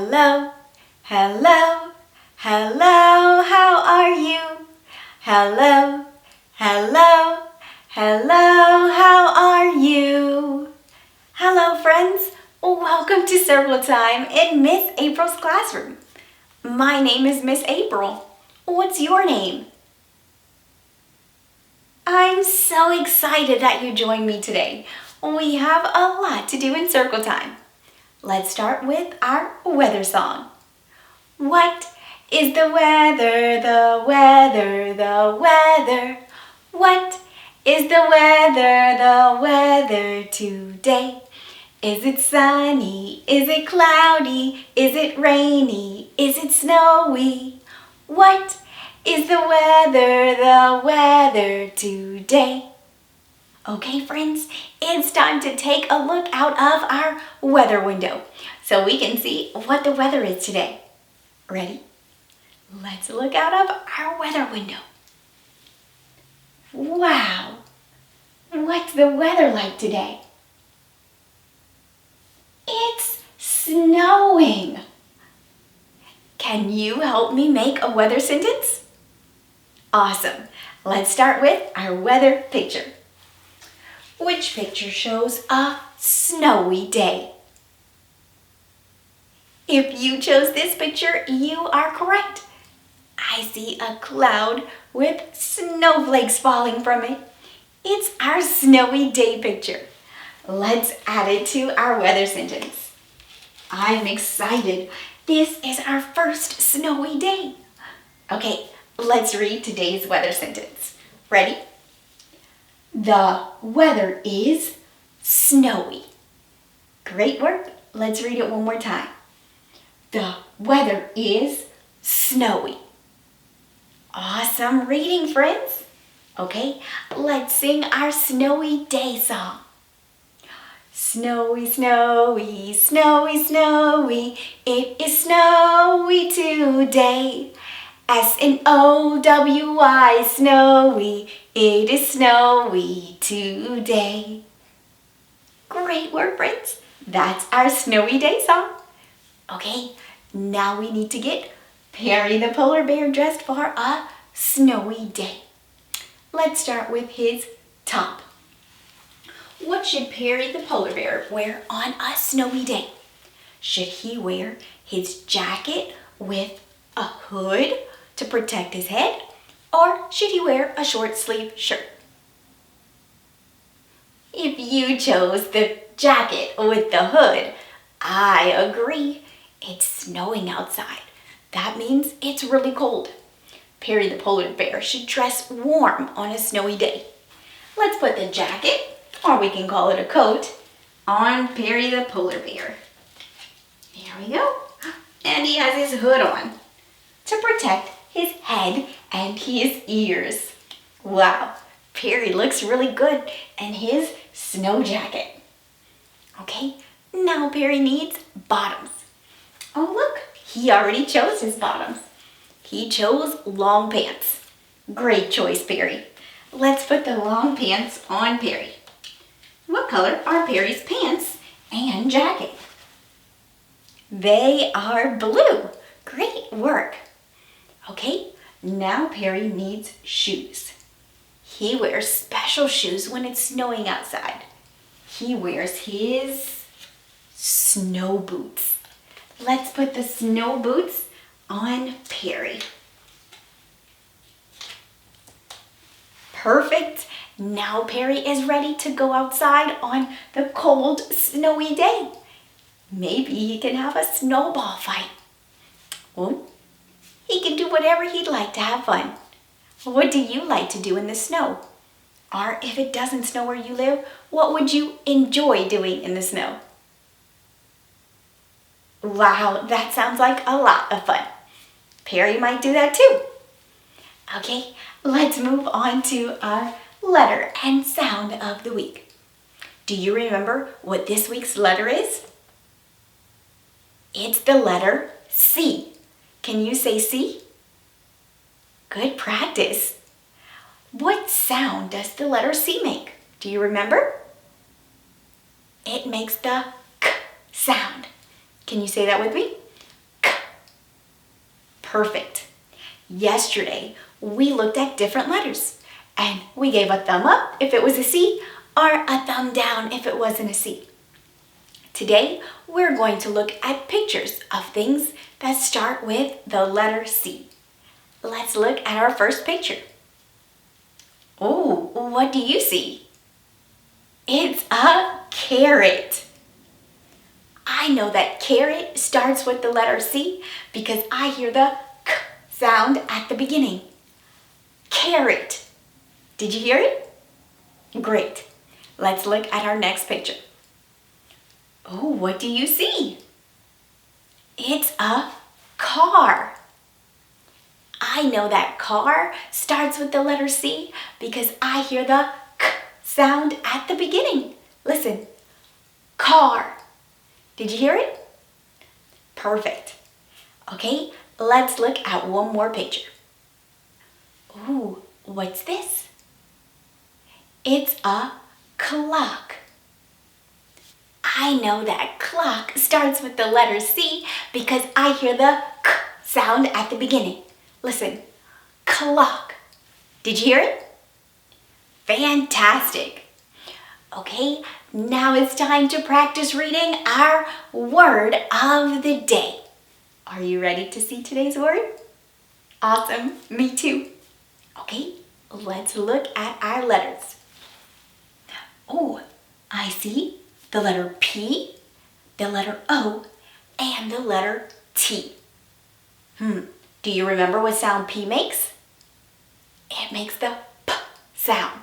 Hello, hello, hello, how are you? Hello, hello, hello, how are you? Hello friends, welcome to Circle Time in Miss April's classroom. My name is Miss April. What's your name? I'm so excited that you joined me today. We have a lot to do in Circle Time. Let's start with our weather song. What is the weather, the weather, the weather? What is the weather today? Is it sunny? Is it cloudy? Is it rainy? Is it snowy? What is the weather today? Okay, friends, it's time to take a look out of our weather window so we can see what the weather is today. Ready? Let's look out of our weather window. Wow! What's the weather like today? It's snowing. Can you help me make a weather sentence? Awesome. Let's start with our weather picture. Which picture shows a snowy day? If you chose this picture, you are correct. I see a cloud with snowflakes falling from it. It's our snowy day picture. Let's add it to our weather sentence. I'm excited. This is our first snowy day. Okay, let's read today's weather sentence. Ready? The weather is snowy. Great work. Let's read it one more time. The weather is snowy. Awesome reading, friends. Okay, let's sing our snowy day song. Snowy, snowy, snowy, snowy. It is snowy today. S-N-O-W-Y, snowy. It is snowy today. Great work, friends. That's our snowy day song. Okay, now we need to get Perry the polar bear dressed for a snowy day. Let's start with his top. What should Perry the polar bear wear on a snowy day? Should he wear his jacket with a hood to protect his head, or should he wear a short sleeve shirt? If you chose the jacket with the hood, I agree. It's snowing outside. That means it's really cold. Perry the polar bear should dress warm on a snowy day. Let's put the jacket, or we can call it a coat, on Perry the polar bear. Here we go. And he has his hood on to protect his head and his ears. Wow, Perry looks really good in his snow jacket. Okay, now Perry needs bottoms. Oh look, he already chose his bottoms. He chose long pants. Great choice, Perry. Let's put the long pants on Perry. What color are Perry's pants and jacket? They are blue. Great work. Okay, now Perry needs shoes. He wears special shoes when it's snowing outside. He wears his snow boots. Let's put the snow boots on Perry. Perfect. Now Perry is ready to go outside on the cold, snowy day. Maybe he can have a snowball fight. Well, he can do whatever he'd like to have fun. What do you like to do in the snow? Or if it doesn't snow where you live, what would you enjoy doing in the snow? Wow, that sounds like a lot of fun. Perry might do that too. Okay, let's move on to our letter and sound of the week. Do you remember what this week's letter is? It's the letter C. Can you say C? Good practice. What sound does the letter C make? Do you remember? It makes the K sound. Can you say that with me? Perfect. Yesterday, we looked at different letters and we gave a thumb up if it was a C or a thumb down if it wasn't a C. Today, we're going to look at pictures of things that start with the letter C. Let's look at our first picture. Oh, what do you see? It's a carrot. I know that carrot starts with the letter C because I hear the K sound at the beginning. Carrot. Did you hear it? Great. Let's look at our next picture. Oh, what do you see? It's a car. I know that car starts with the letter C because I hear the K sound at the beginning. Listen, car. Did you hear it? Perfect. Okay, let's look at one more picture. Ooh, what's this? It's a clock. I know that clock starts with the letter C because I hear the K sound at the beginning. Listen, clock. Did you hear it? Fantastic. Okay, now it's time to practice reading our word of the day. Are you ready to see today's word? Awesome, me too. Okay, let's look at our letters. Oh, I see the letter P, the letter O, and the letter T. Do you remember what sound P makes? It makes the P sound.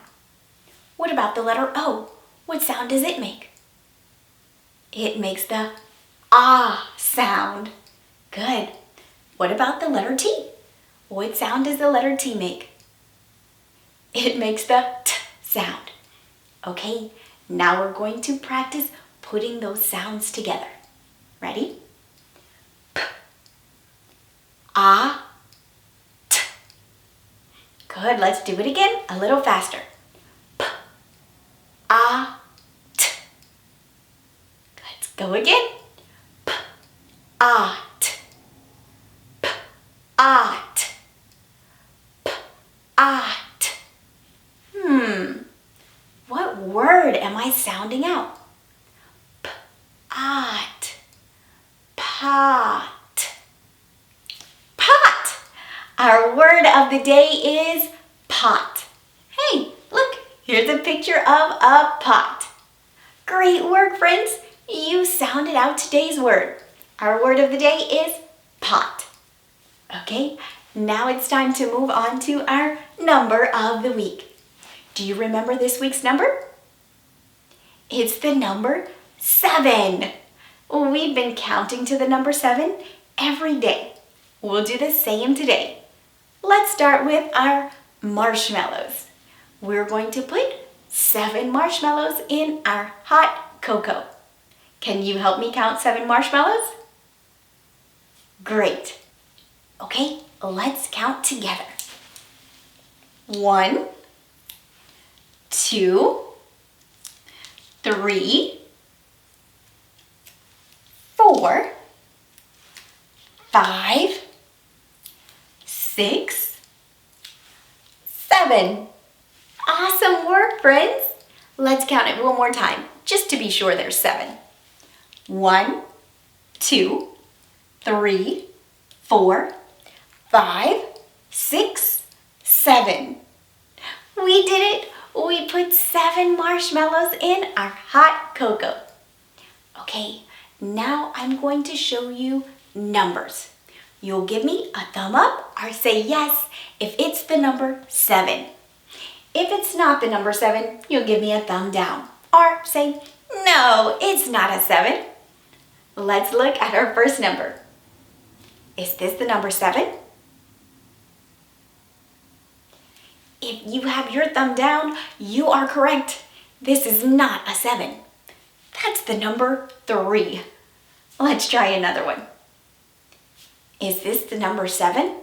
What about the letter O? What sound does it make? It makes the ah sound. Good. What about the letter T? What sound does the letter T make? It makes the T sound. Okay, now we're going to practice putting those sounds together. Ready? P, ah, T. Good, let's do it again, a little faster. P, ah, T. Let's go again. P, ah, T. P, ah, T. P, ah, T. What word am I sounding out? Pot. Pot. Pot. Our word of the day is pot. Hey, look, here's a picture of a pot. Great work, friends. You sounded out today's word. Our word of the day is pot. Okay, now it's time to move on to our number of the week. Do you remember this week's number? It's the number 7. We've been counting to the number 7 every day. We'll do the same today. Let's start with our marshmallows. We're going to put 7 marshmallows in our hot cocoa. Can you help me count 7 marshmallows? Great. Okay, let's count together. 1, 2, 3, 4, 5, 6, 7. Awesome work, friends. Let's count it one more time, just to be sure there's 7. 1, 2, 3, 4, 5, 6, 7. We did it. We put 7 marshmallows in our hot cocoa. Okay, now I'm going to show you numbers. You'll give me a thumb up or say yes if it's the number 7. If it's not the number 7, you'll give me a thumb down or say, no, it's not a 7. Let's look at our first number. Is this the number 7? If you have your thumb down, you are correct. This is not a 7. That's the number 3. Let's try another one. Is this the number 7?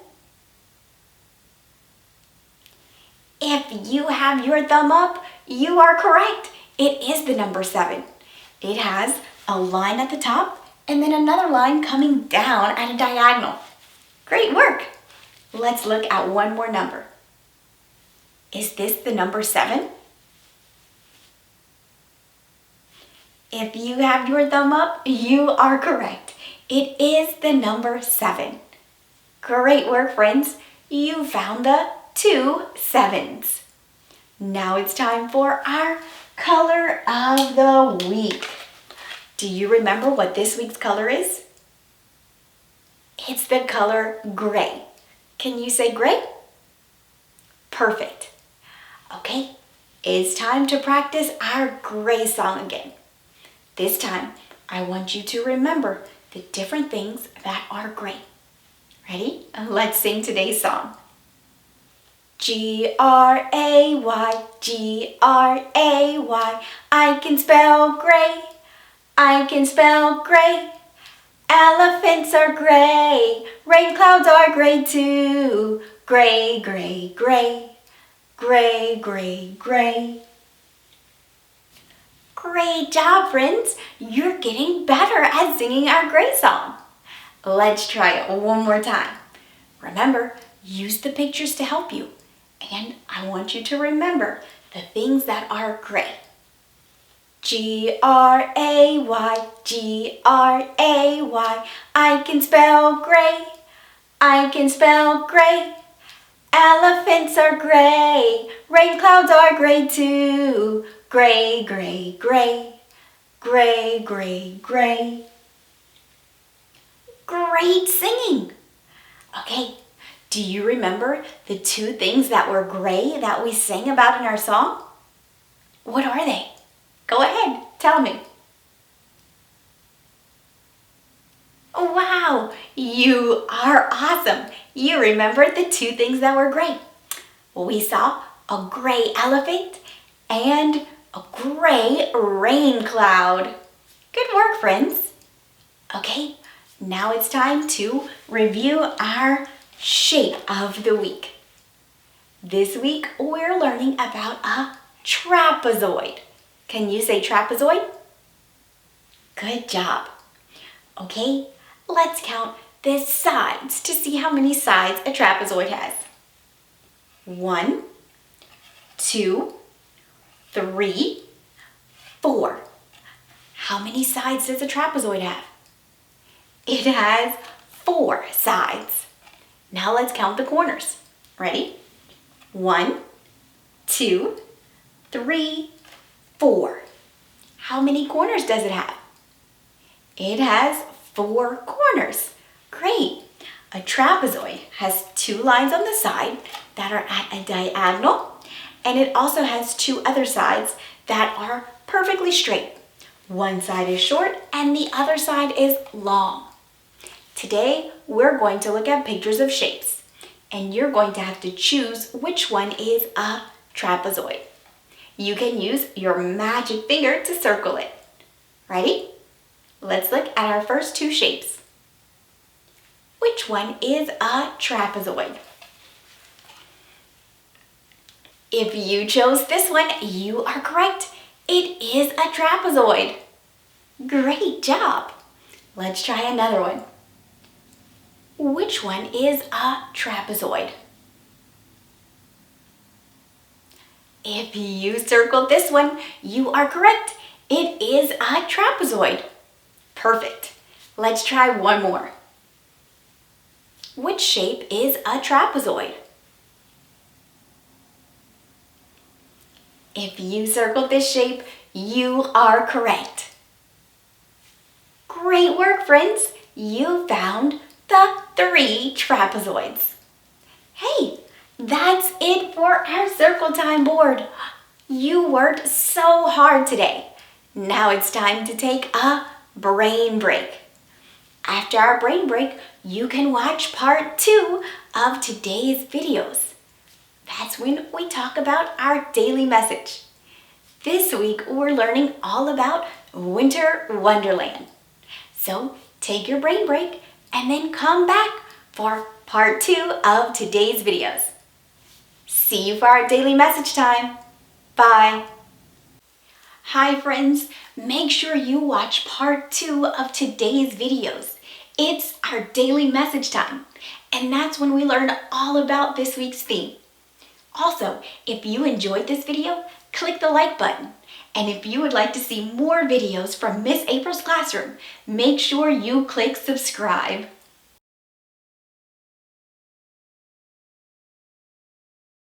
If you have your thumb up, you are correct. It is the number 7. It has a line at the top and then another line coming down at a diagonal. Great work. Let's look at one more number. Is this the number 7? If you have your thumb up, you are correct. It is the number 7. Great work, friends. You found the 2 7s. Now it's time for our color of the week. Do you remember what this week's color is? It's the color gray. Can you say gray? Perfect. Okay, it's time to practice our gray song again. This time, I want you to remember the different things that are gray. Ready? Let's sing today's song. G-R-A-Y, G-R-A-Y, I can spell gray, I can spell gray. Elephants are gray, rain clouds are gray too. Gray, gray, gray, gray, gray, gray. Great job, friends. You're getting better at singing our gray song. Let's try it one more time. Remember, use the pictures to help you. And I want you to remember the things that are gray. G-R-A-Y, G-R-A-Y, I can spell gray, I can spell gray. Elephants are gray, rain clouds are gray too. Gray, gray, gray, gray, gray, gray. Great singing. Okay, do you remember the 2 things that were gray that we sang about in our song? What are they? Go ahead, tell me. Wow, you are awesome. You remembered the 2 things that were gray. We saw a gray elephant and a gray rain cloud. Good work, friends. Okay, now it's time to review our shape of the week. This week, we're learning about a trapezoid. Can you say trapezoid? Good job. Okay, let's count the sides to see how many sides a trapezoid has. 1, 2, 3, 4. How many sides does a trapezoid have? It has 4 sides. Now let's count the corners. Ready? 1, 2, 3, 4. How many corners does it have? It has 4 corners. Great. A trapezoid has 2 lines on the side that are at a diagonal, and it also has 2 other sides that are perfectly straight. One side is short and the other side is long. Today, we're going to look at pictures of shapes, and you're going to have to choose which one is a trapezoid. You can use your magic finger to circle it. Ready? Let's look at our first 2 shapes. Which one is a trapezoid? If you chose this one, you are correct. It is a trapezoid. Great job. Let's try another one. Which one is a trapezoid? If you circled this one, you are correct. It is a trapezoid. Perfect. Let's try one more. Which shape is a trapezoid? If you circled this shape, you are correct. Great work, friends. You found the 3 trapezoids. Hey, that's it for our circle time board. You worked so hard today. Now it's time to take a brain break. After our brain break, you can watch part 2 of today's videos. That's when we talk about our daily message. This week, we're learning all about Winter Wonderland. So take your brain break and then come back for part 2 of today's videos. See you for our daily message time. Bye. Hi friends, make sure you watch part 2 of today's videos. It's our daily message time. And that's when we learn all about this week's theme. Also, if you enjoyed this video, click the like button. And if you would like to see more videos from Miss April's classroom, make sure you click subscribe.